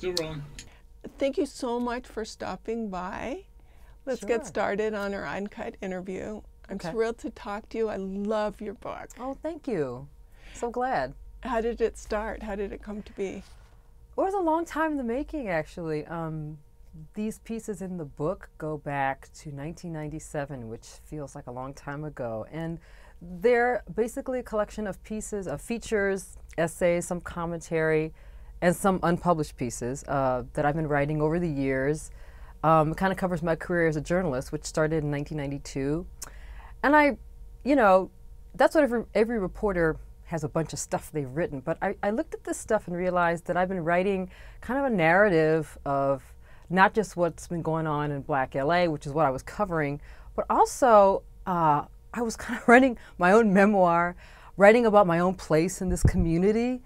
Still rolling. Thank you so much for stopping by. Let's Sure. get started on our uncut interview. I'm Okay. thrilled to talk to you. I love your book. Oh, thank you. So glad. How did it start? How did it come to be? It was a long time in the making, actually. These pieces in the book go back to 1997, which feels like a long time ago. And they're basically a collection of pieces, of features, essays, some commentary, and some unpublished pieces that I've been writing over the years. It kind of covers my career as a journalist, which started in 1992. And that's what every reporter has, a bunch of stuff they've written. But I looked at this stuff and realized that I've been writing kind of a narrative of not just what's been going on in Black LA, which is what I was covering, but also I was kind of writing my own memoir, writing about my own place in this community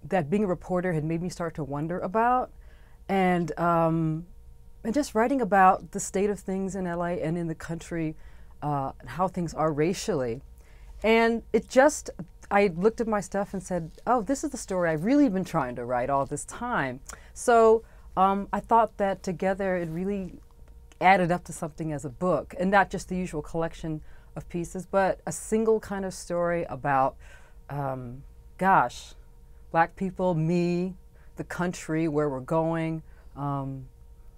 that being a reporter had made me start to wonder about. And just writing about the state of things in LA and in the country, and how things are racially. And I looked at my stuff and said, oh, this is the story I've really been trying to write all this time. So I thought that together it really added up to something as a book, and not just the usual collection of pieces, but a single kind of story about, Black people, me, the country, where we're going,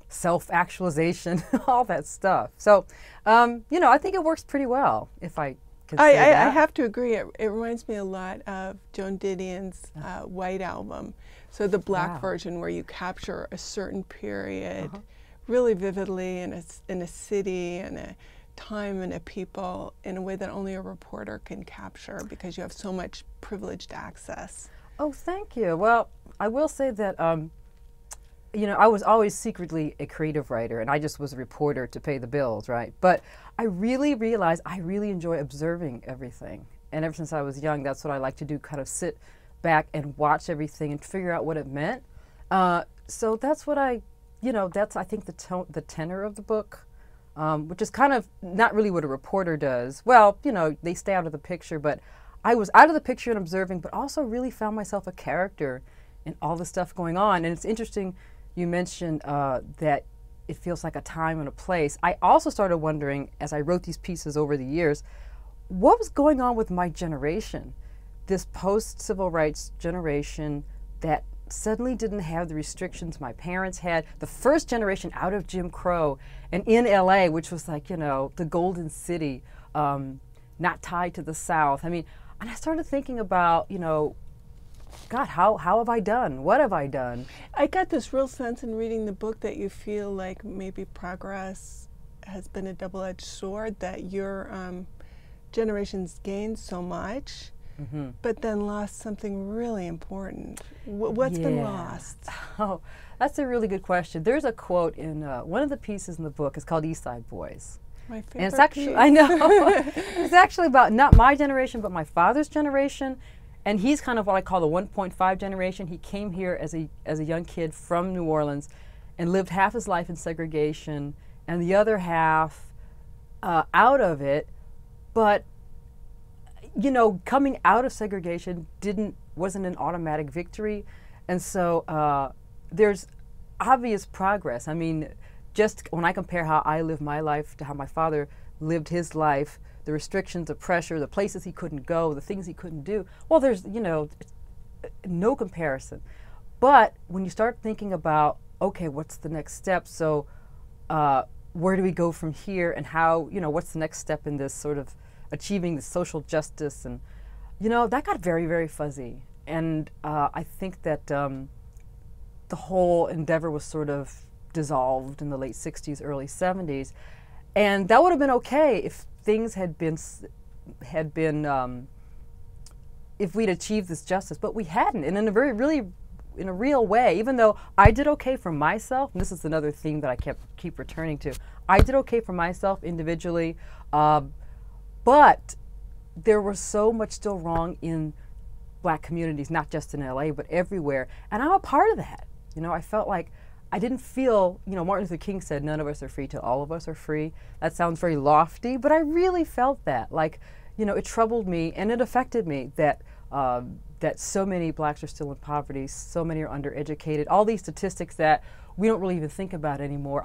self-actualization, all that stuff. So, I think it works pretty well, if I could say that. I have to agree. It reminds me a lot of Joan Didion's White Album. So the black version, where you capture a certain period really vividly in a city and a time and a people in a way that only a reporter can capture, because you have so much privileged access. Oh, thank you. Well, I will say that I was always secretly a creative writer, and I just was a reporter to pay the bills, right? But I really realized I really enjoy observing everything. And ever since I was young, that's what I like to do, kind of sit back and watch everything and figure out what it meant. So that's what that's, I think, the tenor of the book, which is kind of not really what a reporter does. Well, they stay out of the picture, but I was out of the picture and observing, but also really found myself a character in all the stuff going on. And it's interesting, you mentioned that it feels like a time and a place. I also started wondering, as I wrote these pieces over the years, what was going on with my generation, this post-civil rights generation that suddenly didn't have the restrictions my parents had, the first generation out of Jim Crow, and in LA, which was like, the Golden City, not tied to the South. I mean, and I started thinking about, God, how have I done? What have I done? I got this real sense in reading the book that you feel like maybe progress has been a double-edged sword, that your generation's gained so much, but then lost something really important. What's been lost? Oh, that's a really good question. There's a quote in one of the pieces in the book. It's called East Side Boys. My favorite And it's actually, piece. I know, it's actually about not my generation, but my father's generation. And he's kind of what I call the 1.5 generation. He came here as a young kid from New Orleans and lived half his life in segregation and the other half out of it. But, coming out of segregation wasn't an automatic victory. And so there's obvious progress. I mean, just when I compare how I lived my life to how my father lived his life, the restrictions, the pressure, the places he couldn't go, the things he couldn't do, well, there's, no comparison. But when you start thinking about, okay, what's the next step? So where do we go from here, and how, what's the next step in this sort of achieving the social justice? And, that got very, very fuzzy. And I think that the whole endeavor was sort of dissolved in the late 60s, early 70s. And that would have been okay if things had been if we'd achieved this justice, but we hadn't, and in a real way. Even though I did okay for myself, and this is another theme that I keep returning to, I did okay for myself individually, but there was so much still wrong in Black communities, not just in LA, but everywhere, and I'm a part of that. I felt like I didn't feel, Martin Luther King said, none of us are free till all of us are free. That sounds very lofty, but I really felt that. Like, it troubled me and it affected me that that so many blacks are still in poverty, so many are undereducated, all these statistics that we don't really even think about anymore.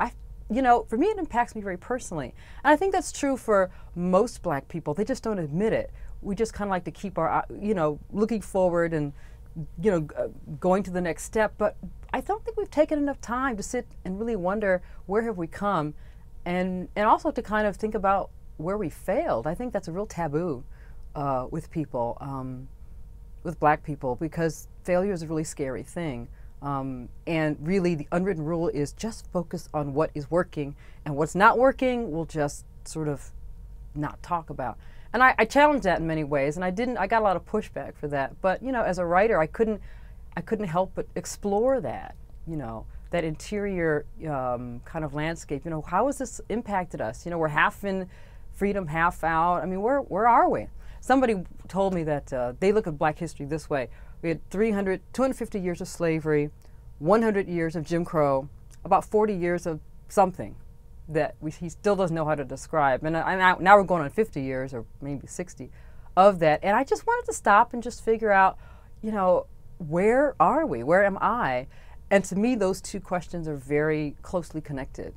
For me, it impacts me very personally. And I think that's true for most black people. They just don't admit it. We just kind of like to keep our, looking forward and, going to the next step. But I don't think we've taken enough time to sit and really wonder, where have we come? And also to kind of think about where we failed. I think that's a real taboo with people, with black people, because failure is a really scary thing. And really the unwritten rule is just focus on what is working, and what's not working we'll just sort of not talk about. And I challenged that in many ways, and I got a lot of pushback for that. But as a writer, I couldn't help but explore that, that interior kind of landscape. How has this impacted us? We're half in freedom, half out. I mean, where are we? Somebody told me that they look at black history this way. We had 250 years of slavery, 100 years of Jim Crow, about 40 years of something that he still doesn't know how to describe. And now we're going on 50 years, or maybe 60, of that. And I just wanted to stop and just figure out, where are we? Where am I? And to me, those two questions are very closely connected.